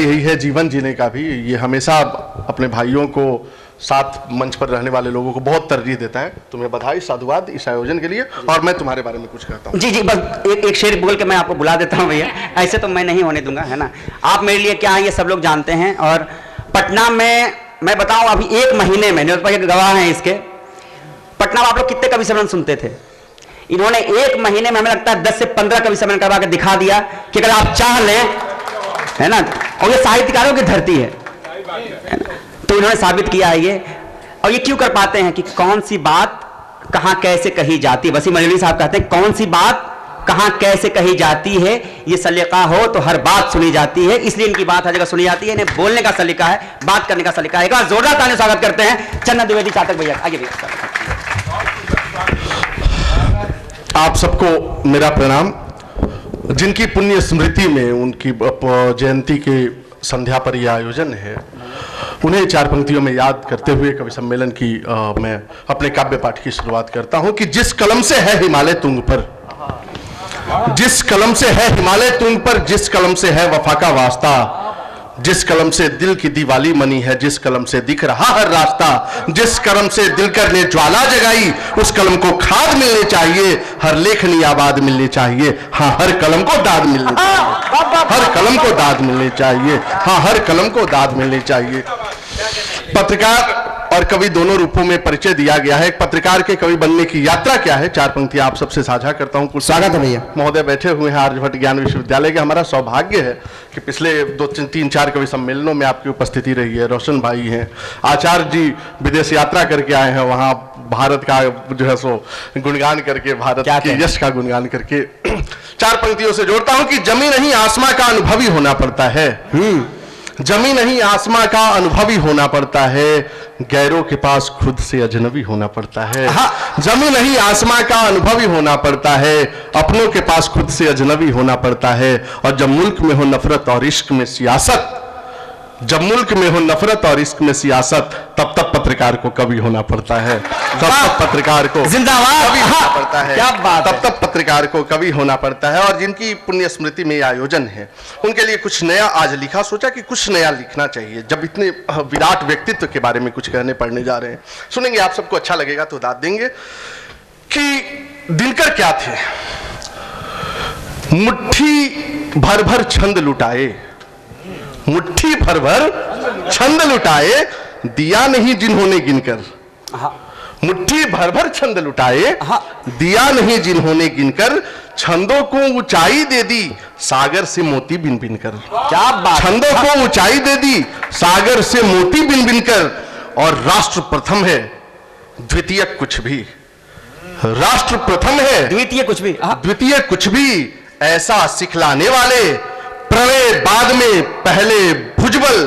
यही है जीवन जीने का भी। ये हमेशा अपने भाइयों को, साथ मंच पर रहने वाले लोगों को बहुत तरजीह देता है। तुम्हें बधाई, साधुवाद इस आयोजन के लिए। और मैं तुम्हारे बारे में कुछ कहता हूँ। जी जी, बस एक शेर बोल के मैं आपको बुला देता हूँ भैया, ऐसे तो मैं नहीं होने दूंगा, है ना। आप मेरे लिए क्या है ये सब लोग जानते हैं। और पटना में मैं बताऊँ, अभी 1 महीने में गवाह हैं इसके, पटना में आप लोग कितने कवि सम्मेलन सुनते थे? इन्होंने 1 महीने में हमें लगता है 10 से 15 कवि सम्मेलन करवा के दिखा दिया कि अगर आप चाह लें, है ना। और ये साहित्यकारों की धरती है ना? तो इन्होंने साबित किया है ये। और ये क्यों कर पाते हैं कि कौन सी बात कहां कैसे कही जाती है। वसीम अली साहब कहते हैं कौन सी बात कहां कैसे कही जाती है, ये सलीका हो तो हर बात सुनी जाती है। इसलिए इनकी बात हर जगह सुनी जाती है। इन्हें बोलने का सलीका है, बात करने का सलीका है। एक बार जोरदार तालियों से स्वागत करते हैं चंदन द्विवेदी चातक भैया, आगे भैया। आप सबको मेरा प्रणाम। जिनकी पुण्य स्मृति में उनकी जयंती के संध्या पर यह आयोजन है, उन्हें 4 पंक्तियों में याद करते हुए कवि सम्मेलन की मैं अपने काव्य पाठ की शुरुआत करता हूं कि जिस कलम से है हिमालय तुंग पर, जिस कलम से है हिमालय तुंग पर, जिस कलम से है वफा का वास्ता, जिस कलम से दिल की दीवाली मनी है, जिस कलम से दिख रहा हर रास्ता, जिस कलम से दिलकर ने ज्वाला जगाई, उस कलम को खाद मिलनी चाहिए, हर लेखनी आबाद मिलनी चाहिए। हाँ, हर कलम को दाद मिलनी चाहिए, हर कलम को दाद मिलनी चाहिए। हाँ, हर कलम को दाद मिलनी चाहिए। पत्रकार और कवि दोनों रूपों में परिचय दिया गया है। एक पत्रकार के कवि बनने की यात्रा क्या है, 4 पंक्तियां आप सबसे साझा करता हूं। कुछ स्वागत है भैया। महोदय बैठे हुए हैं आर्यभट्ट ज्ञान विश्वविद्यालय के। हमारा सौभाग्य है कि पिछले 2-3-4 कवि सम्मेलनों में आपकी उपस्थिति रही है। रोशन भाई हैं, आचार्य जी विदेश यात्रा करके आए हैं, वहां भारत का जो है सो गुणगान करके, भारत के यश का गुणगान करके। 4 पंक्तियों से जोड़ता हूं कि जमी नहीं आसमां का अनुभवी होना पड़ता है। जमी नहीं आसमां का अनुभवी होना पड़ता है, गैरों के पास खुद से अजनबी होना पड़ता है। जमी नहीं आसमां का अनुभवी होना पड़ता है, अपनों के पास खुद से अजनबी होना पड़ता है। और जब मुल्क में हो नफरत और इश्क में सियासत, जब मुल्क में हो नफरत और इश्क में सियासत, तब तब पत्रकार को कवि होना पड़ता है। तब तब पत्रकार को जिंदाबाद कवि होना पड़ता है। क्या बात तब तब पत्रकार को कवि होना पड़ता है। और जिनकी पुण्य स्मृति में आयोजन है, उनके लिए कुछ नया आज लिखा, सोचा कि कुछ नया लिखना चाहिए। जब इतने विराट व्यक्तित्व के बारे में कुछ कहने पढ़ने जा रहे हैं, सुनेंगे, आप सबको अच्छा लगेगा तो दाद देंगे। कि दिनकर क्या थे, मुट्ठी भर भर छंद लुटाए, मुट्ठी भर भर छंद लुटाए, दिया नहीं जिन्होंने गिनकर। मुट्ठी भर भर छंद लुटाए, दिया नहीं जिन्होंने गिनकर, छंदों को ऊंचाई दे दी सागर से मोती बिन बिन कर। क्या बात। छंदों को ऊंचाई दे दी सागर से मोती बिन बिन कर। और राष्ट्र प्रथम है द्वितीय कुछ भी, राष्ट्र प्रथम है द्वितीय कुछ भी, द्वितीय कुछ भी, ऐसा सिखलाने वाले प्रणय बाद में पहले भुजबल,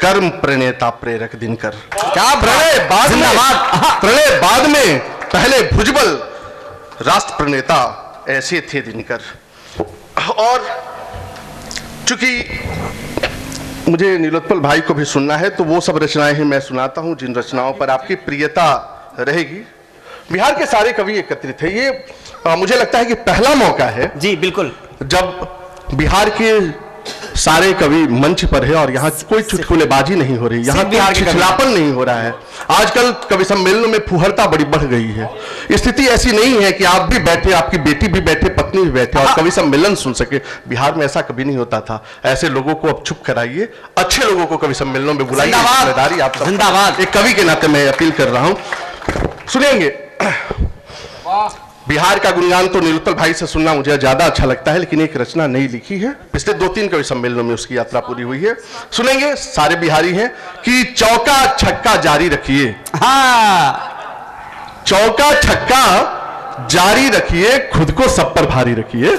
कर्म प्रणेता प्रेरक दिनकर। क्या प्रणय बाद में, प्रणय बाद में पहले भुजबल, राष्ट्र प्रणेता ऐसे थे दिनकर। और चूंकि मुझे नीलोत्पल भाई को भी सुनना है, तो वो सब रचनाएं ही मैं सुनाता हूं जिन रचनाओं पर आपकी प्रियता रहेगी। बिहार के सारे कवि एकत्रित है। ये मुझे लगता है कि पहला मौका है जी बिल्कुल, जब बिहार के सारे कवि मंच पर है और यहाँ कोई चुटकुलेबाजी नहीं हो रही, यहाँ कोई छिछलापन नहीं हो रहा है। आजकल कवि सम्मेलनों में फुहरता बड़ी बढ़ गई है। स्थिति ऐसी नहीं है कि आप भी बैठे, आपकी बेटी भी बैठे, पत्नी भी बैठे और कवि सम्मेलन सुन सके। बिहार में ऐसा कभी नहीं होता था। ऐसे लोगों को अब चुप कराइए, अच्छे लोगों को कवि सम्मेलनों में बुलाइए। जिम्मेदारी आप जिंदाबाद, एक कवि के नाते मैं अपील कर रहा हूं। सुनेंगे, बिहार का गुणगान तो नीलोत्पल भाई से सुनना मुझे ज्यादा अच्छा लगता है, लेकिन एक रचना नई लिखी है, पिछले 2-3 कवि सम्मेलनों में उसकी यात्रा पूरी हुई है। सुनेंगे, सारे बिहारी हैं। कि चौका छक्का जारी रखिए, चौका छक्का जारी रखिए, खुद को सब पर भारी रखिए।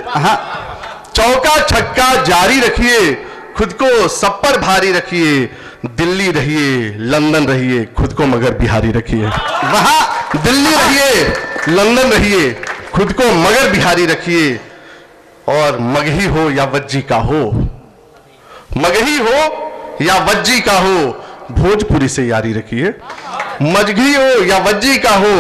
चौका छक्का जारी रखिए, खुद को सब पर भारी रखिए, दिल्ली रहिए लंदन रहिए, खुद को मगर बिहारी रखिए। वहां दिल्ली रहिए लंदन रहिए, खुद को मगर बिहारी रखिए। और मगही हो या वज्जी का हो, मगही हो या वज्जी का हो, भोजपुरी से यारी रखिए। मगही हो या वज्जी का हो,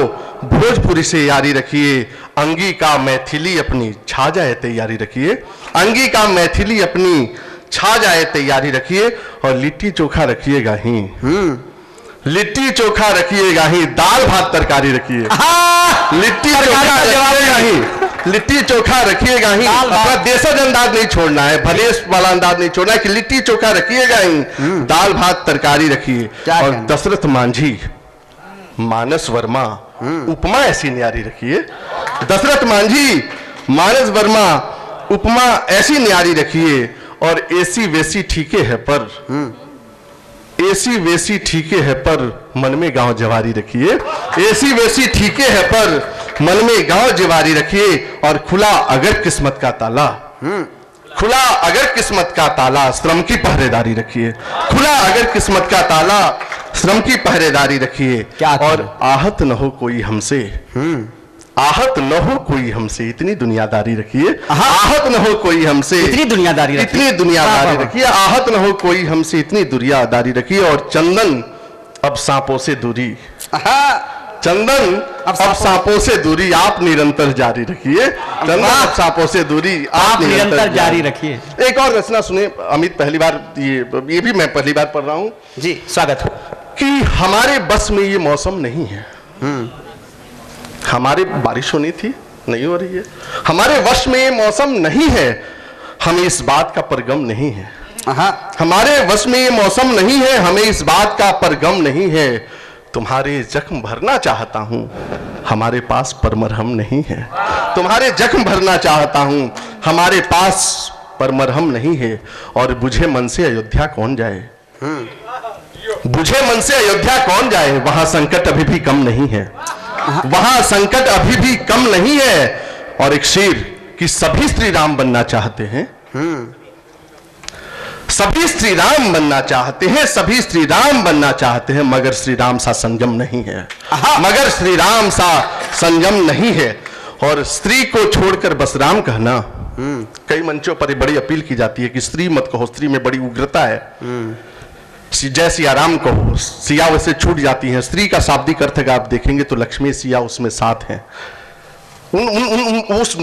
भोजपुरी से यारी रखिए। अंगी का मैथिली अपनी छा जाए तैयारी रखिए, अंगी का मैथिली अपनी छा जाए तैयारी रखिए, और लिट्टी चोखा रखिएगा ही, लिट्टी चोखा रखिएगा ही, दाल भात तरकारी रखिए, लिट्टी चोखा रखिएगा ही, लिट्टी चोखा रखिएगा ही, अपना देशज अंदाज नहीं छोड़ना है, भलेश वाला अंदाज नहीं छोड़ना है कि लिट्टी चोखा रखिएगा ही, दाल भात तरकारी रखिए। और दशरथ मांझी, मानस वर्मा, उपमा ऐसी न्यारी रखिए, दशरथ मांझी, मानस वर्मा, उपमा ऐसी न्यारी रखिए। और एसी वेसी ठीके है पर, एसी वेसी ठीके है पर मन में गांव जवारी रखिए, एसी वेसी ठीके है पर मन में गांव जवारी रखिए। और खुला अगर किस्मत का ताला, खुला अगर किस्मत का ताला, श्रम की पहरेदारी रखिए, खुला अगर किस्मत का ताला, श्रम की पहरेदारी रखिए। और आहत न हो कोई हमसे, आहत न हो कोई हमसे, इतनी दुनियादारी रखिए, आहत न हो कोई हमसे, इतनी दुनियादारी रखिए, इतनी दुनियादारी रखिए, आहत न हो कोई हमसे, इतनी दुनियादारी रखिए। और चंदन अब सांपों से दूरी, चंदन अब सांपों से दूरी आप निरंतर जारी रखिए, चंदन अब सांपों से दूरी आप निरंतर जारी रखिए। एक और रचना सुने अमित, पहली बार ये भी मैं पहली बार पढ़ रहा हूं जी, स्वागत हो। कि हमारे बस में ये मौसम नहीं है, हमारे बारिश होनी थी, नहीं हो रही है, हमारे वश में ये मौसम नहीं है, हमें इस बात का परगम नहीं है, हमारे वश में ये मौसम नहीं है, हमें इस बात का परगम नहीं है। तुम्हारे जख्म भरना चाहता हूं, हमारे पास परमरहम नहीं है, तुम्हारे जख्म भरना चाहता हूं, हमारे पास परमरहम नहीं है। और बुझे मन से अयोध्या कौन जाए, बुझे मन से अयोध्या कौन जाए, वहां संकट अभी भी कम नहीं है, वहां संकट अभी भी कम नहीं है। और एक शेर कि सभी श्री राम बनना चाहते हैं, सभी श्री राम बनना चाहते हैं, सभी श्री राम बनना चाहते हैं, मगर श्री राम सा संयम नहीं है, मगर श्री राम सा संयम नहीं है। और स्त्री को छोड़कर बस राम कहना, कई मंचों पर बड़ी अपील की जाती है कि स्त्री मत कहो, स्त्री में बड़ी उग्रता है, जय सिया राम कहो, सिया वैसे छूट जाती हैं। स्त्री का शाब्दिक अर्थ अगर आप देखेंगे तो लक्ष्मी सिया उसमें साथ हैं, उस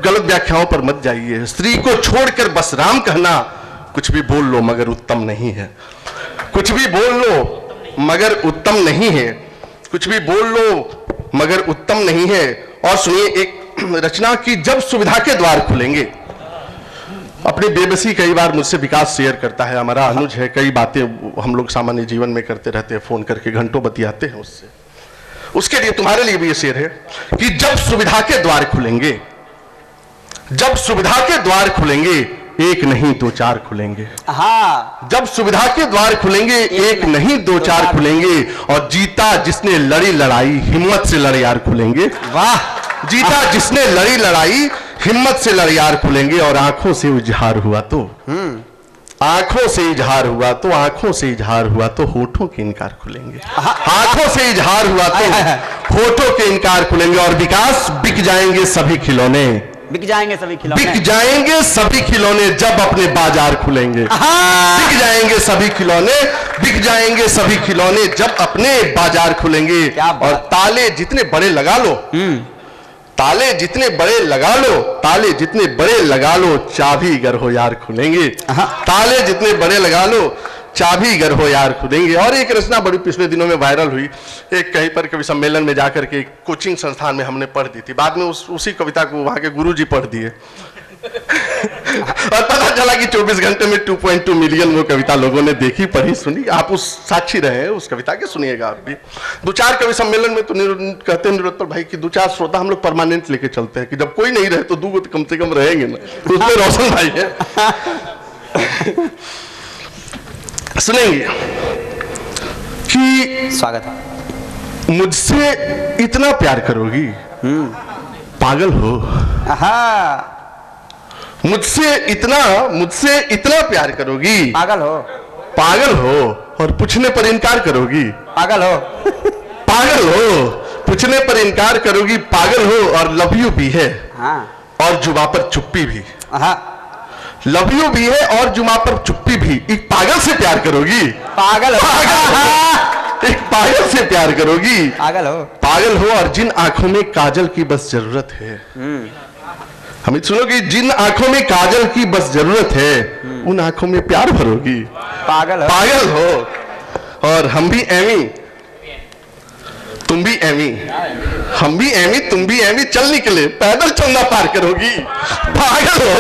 गलत व्याख्याओं पर मत जाइए। स्त्री को छोड़कर बस राम कहना, कुछ भी बोल लो मगर उत्तम नहीं है, कुछ भी बोल लो मगर उत्तम नहीं है, कुछ भी बोल लो मगर उत्तम नहीं है। और सुनिए एक रचना की, जब सुविधा के द्वार खुलेंगे। अपनी बेबसी कई बार मुझसे विकास शेयर करता है, हमारा अनुज है, कई बातें हम लोग सामान्य जीवन में करते रहते हैं, फोन करके घंटों बतियाते हैं उससे। उसके लिए तुम्हारे लिए भी ये शेर है कि जब सुविधा के द्वार खुलेंगे, जब सुविधा के द्वार खुलेंगे, एक नहीं दो चार खुलेंगे। जब सुविधा के द्वार खुलेंगे, एक नहीं दो चार खुलेंगे। और जीता जिसने लड़ी लड़ाई, हिम्मत से लड़े यार खुलेंगे। वाह, जीता जिसने लड़ी लड़ाई, हिम्मत से लड़े यार खुलेंगे। और आंखों से इजहार हुआ तो, आंखों से इजहार हुआ तो, आंखों से इजहार हुआ तो होठों के इनकार खुलेंगे, आंखों से इजहार हुआ तो होठों के इनकार खुलेंगे। और विकास बिक जाएंगे सभी खिलौने, बिक जाएंगे सभी खिलौने, बिक जाएंगे सभी खिलौने जब अपने बाजार खुलेंगे। बिक जाएंगे सभी खिलौने, बिक जाएंगे सभी खिलौने जब अपने बाजार खुलेंगे। और ताले जितने बड़े लगा लो, ताले जितने बड़े लगा लो, ताले जितने बड़े लगा लो, चाबी गर हो यार खुलेंगे। ताले जितने बड़े लगा लो, चाबी गर हो यार खुलेंगे। और एक रचना बड़ी पिछले दिनों में वायरल हुई, एक कहीं पर कवि सम्मेलन में जाकर के कोचिंग संस्थान में हमने पढ़ दी थी, बाद में उसी कविता को वहां के गुरुजी पढ़ दिए और पता चला कि 24 घंटे में 2.2 मिलियन वो कविता लोगों ने देखी, पढ़ी, सुनी। आप उस साक्षी रहे हैं उस कविता के, सुनिएगा आप भी। 2-4 कवि सम्मेलन में तो कहते हैं निरुत्पल भाई कि 2-4 श्रोता हम लोग परमानेंट लेके चलते हैं कि जब कोई नहीं रहे तो 2 तो कम से कम रहेंगे ना। तो उसमें रोशन भाई है सुनेंगे कि स्वागत है। मुझसे इतना प्यार करोगी, पागल हो। मुझसे इतना प्यार करोगी, पागल हो, पागल हो। और पूछने पर इनकार करोगी, पागल हो, पागल हो। पूछने पर इनकार करोगी, पागल हो। और लव यू भी है, और जुबां पर चुप्पी भी। लव यू भी है और जुबां पर चुप्पी भी। एक पागल से प्यार करोगी, पागल हो, एक पागल से प्यार करोगी, पागल हो, पागल हो। और जिन आंखों में काजल की बस जरूरत है, हमें सुनो कि जिन आंखों में काजल की बस जरूरत है, उन आंखों में प्यार भरोगी। पागल हो। पागल हो। और हम भी एवी, तुम भी एवी, हम भी एवी, तुम भी एवी, चल निकले पैदल चलना पार करोगी। पागल हो।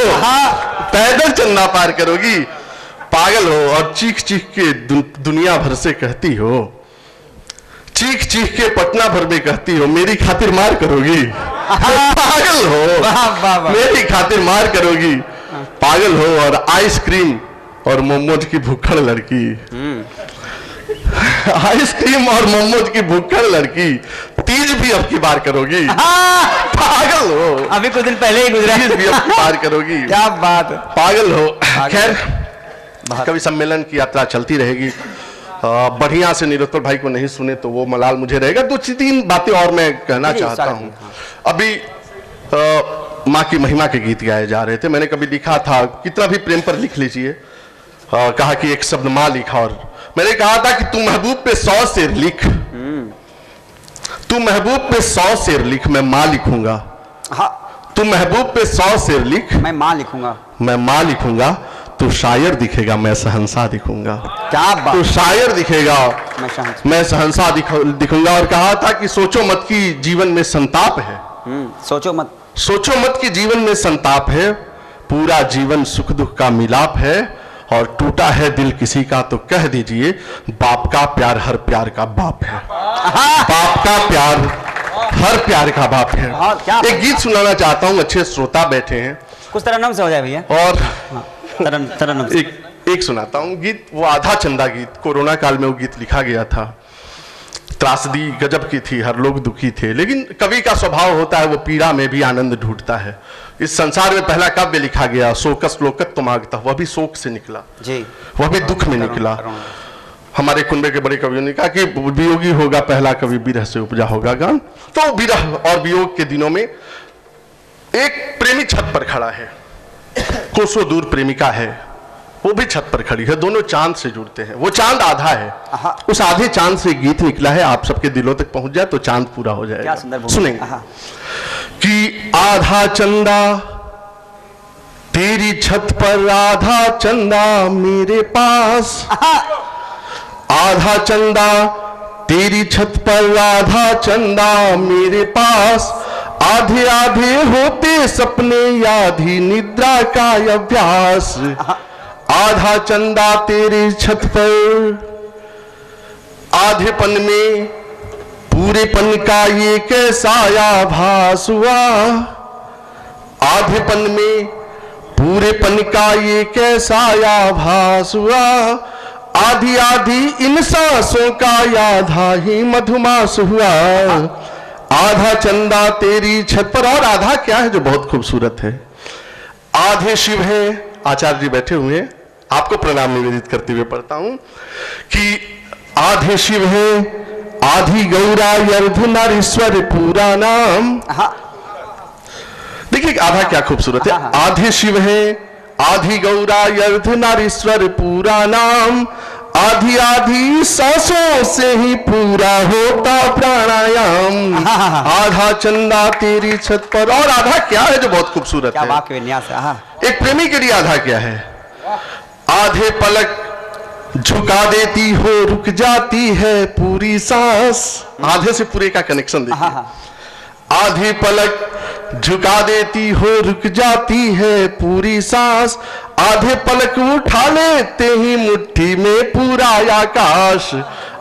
पैदल चलना पार करोगी। पागल हो। और चीख चीख के दुनिया भर से कहती हो, चीख चीख के पटना भर में कहती हो, मेरी खातिर मार करोगी। पागल हो। मेरी खातिर मार करोगी। पागल हो। और आइसक्रीम और मोमोज की भूखड़ लड़की, आइसक्रीम और मोमोज की भूखड़ लड़की, तीज भी अब की बार करोगी। पागल हो। अभी कुछ दिन पहले ही गुजरा। तीज भी अब की बार करोगी। क्या बात। पागल हो। खैर, कवि सम्मेलन की यात्रा चलती रहेगी। बढ़िया से निरुत्पल भाई को नहीं सुने तो वो मलाल मुझे रहेगा। दो तीन बातें और मैं कहना चाहता हूँ। अभी माँ की महिमा के गीत गाए जा रहे थे। मैंने कभी लिखा था, कितना भी प्रेम पर लिख लीजिए, कहा कि एक शब्द माँ लिखा, और मैंने कहा था कि तू महबूब पे 100 शेर लिख, तू महबूब पे 100 शेर लिख, मैं माँ लिखूंगा। तू महबूब पे 100 शेर लिख, मैं माँ लिखूंगा। मैं माँ लिखूंगा। तू शायर दिखेगा, मैं शहंशाह दिखूंगा। क्या बात। तू शायर दिखेगा, मैं शहंशाह दिखूंगा। और कहा था कि सोचो मत कि जीवन में संताप है। सोचो मत, सोचो मत कि जीवन में संताप है, पूरा जीवन सुख दुख का मिलाप है। और टूटा है दिल किसी का तो कह दीजिए, बाप का प्यार हर प्यार का बाप है। बाप का प्यार हर प्यार का बाप है। एक गीत सुनाना चाहता हूँ, अच्छे श्रोता बैठे हैं, कुछ तरन्नुम से हो जाए भैया। और तरन्नुम एक सुनाता हूँ गीत। वो आधा चंदा गीत, कोरोना काल में वो गीत लिखा गया था। त्रासदी गजब की थी, हर लोग दुखी थे, लेकिन कवि का स्वभाव होता है वो पीड़ा में भी आनंद ढूंढता है। इस संसार में पहला काव्य लिखा गया, शोकस लोकत तुमागता, वह भी शोक से निकला जी, वह भी दुख में निकला। हमारे कुंबे के बड़े कवियों ने कहा कि वियोगी होगा पहला कवि, विरह से उपजा होगा गान। तो विरह और वियोग के दिनों में एक प्रेमी छत पर खड़ा है, कोसों दूर प्रेमिका है, वो भी छत पर खड़ी है, दोनों चांद से जुड़ते हैं। वो चांद आधा है, उस आधे चांद से गीत निकला है, आप सबके दिलों तक पहुंच जाए तो चांद पूरा हो जाएगा। सुनेंगे कि आधा चंदा तेरी छत पर, आधा चंदा मेरे पास, आधा चंदा तेरी छत पर, आधा चंदा मेरे पास, आधे आधे होते सपने, आधी निद्रा का अभ्यास। आधा चंदा तेरी छत पर, आधेपन में पूरेपन का ये कैसा आभास हुआ। आधेपन में पूरेपन का ये कैसा आभास हुआ। आधी आधी इन सांसों का आधा ही मधुमास हुआ। आधा चंदा तेरी छत पर, और आधा क्या है जो बहुत खूबसूरत है, आधे शिव है। आचार्य जी बैठे हुए हैं, आपको प्रणाम निवेदित करते हुए पढ़ता हूं कि आधे शिव है, आधी गौरा, अर्धनारीश्वर पूरा नाम। देखिए आधा क्या खूबसूरत है। आधे शिव है, आधी गौरा, अर्धनारीश्वर पूरा नाम। आधी आधी सांसों से ही पूरा होता प्राणायाम। आधा चंदा तेरी छत पर, और आधा क्या है जो बहुत खूबसूरत है, वाक्य विन्यास है। एक प्रेमी के लिए आधा क्या है, आधे पलक झुका देती हो, रुक जाती है पूरी सांस। आधे से पूरे का कनेक्शन देखिए। आधे पलक झुका देती हो, रुक जाती है पूरी सांस। आधे पलक उठा लेते ही मुट्ठी में पूरा आकाश।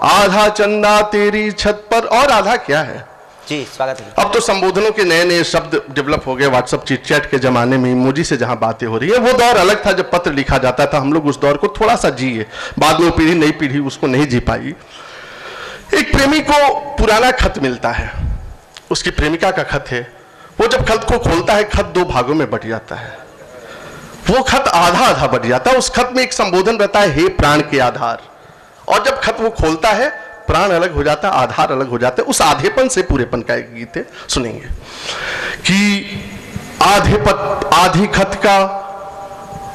आधा चंदा तेरी छत पर, और आधा क्या है जी, स्वागत है। अब तो संबोधनों के नए नए शब्द डेवलप हो गए। व्हाट्सएप चिट चैट के जमाने में इमोजी से जहां बातें हो रही है, वो दौर अलग था जब पत्र लिखा जाता था। हम लोग उस दौर को थोड़ा सा जिए, बाद में पीढ़ी नई पीढ़ी उसको नहीं जी पाई। एक प्रेमी को पुराना खत मिलता है, उसकी प्रेमिका का खत है। वो जब खत को खोलता है, खत 2 भागों में बट जाता है। वो खत आधा आधा बट जाता है। उस खत में एक संबोधन रहता है, हे प्राण के आधार। और जब खत वो खोलता है, प्राण अलग हो जाता है, आधार अलग हो जाता है। उस आधेपन से पूरेपन का एक गीत है, सुनेंगे कि आधी खत का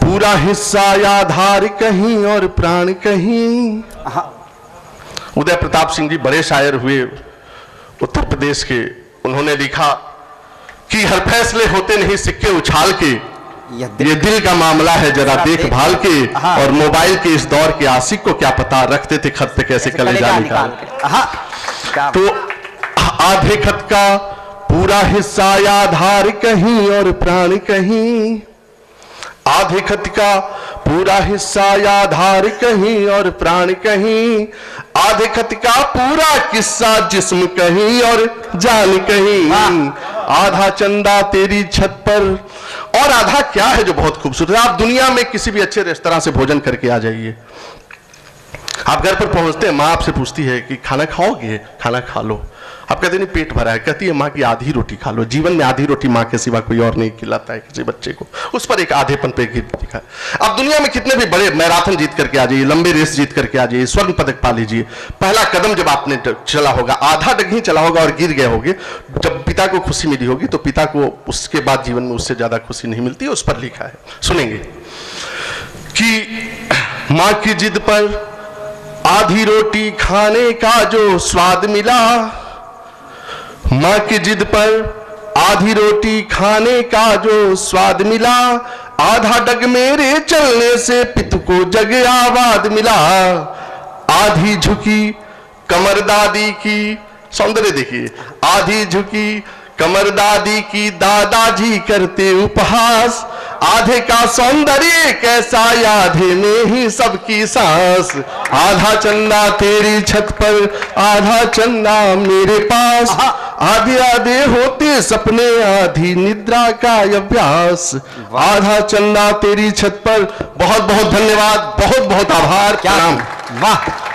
पूरा हिस्सा, आधार कहीं और प्राण कहीं। उदय प्रताप सिंह जी बड़े शायर हुए उत्तर प्रदेश के। उन्होंने लिखा कि हर फैसले होते नहीं सिक्के उछाल के, ये दिल का मामला है, जरा देखभाल के। हाँ। और मोबाइल के इस दौर के आशिक को क्या पता रखते थे खत पे कैसे कलेजा निकाल के। हाँ, तो आधे खत का पूरा हिस्सा या आधार कहीं और प्राण कहीं, आधे खत का पूरा हिस्सा या आधार कहीं और प्राण कहीं, आधे खत का पूरा किस्सा जिस्म कहीं और जान कहीं, आधा चंदा तेरी छत पर। और आधा क्या है जो बहुत खूबसूरत है, आप दुनिया में किसी भी अच्छे रेस्तरां से भोजन करके आ जाइए, आप घर पर पहुंचते हैं, माँ आपसे पूछती है कि खाना खाओगे, खाना खा लो, आप कहते नहीं पेट भरा है, कहती है माँ की आधी रोटी खा लो। जीवन में आधी रोटी माँ के सिवा कोई और नहीं खिलाता है किसी बच्चे को, उस पर एक आधेपन पे दिखा है। आप दुनिया में कितने भी बड़े मैराथन जीत करके आ जाइए, लंबे रेस जीत करके आ जाइए, स्वर्ण पदक पा लीजिए, पहला कदम जब आपने चला होगा, आधा डग ही चला होगा और गिर गए होगे, जब पिता को खुशी मिली होगी तो पिता को उसके बाद जीवन में उससे ज्यादा खुशी नहीं मिलती। उस पर लिखा है, सुनेंगे कि माँ की जिद पर आधी रोटी खाने का जो स्वाद मिला, माँ की जिद पर आधी रोटी खाने का जो स्वाद मिला, आधा डग मेरे चलने से पिता को जग आबाद मिला, आधी झुकी कमर दादी की, सौंदर्य देखिए, आधी झुकी कमर दादी की दादाजी करते उपहास, आधे का सौंदर्य कैसा आधे में ही सबकी सांस, आधा चंदा तेरी छत पर आधा चंदा मेरे पास, आधे आधे होते सपने आधी निद्रा का अभ्यास, आधा चंदा तेरी छत पर। बहुत बहुत धन्यवाद, बहुत बहुत आभार, प्रणाम। वाह।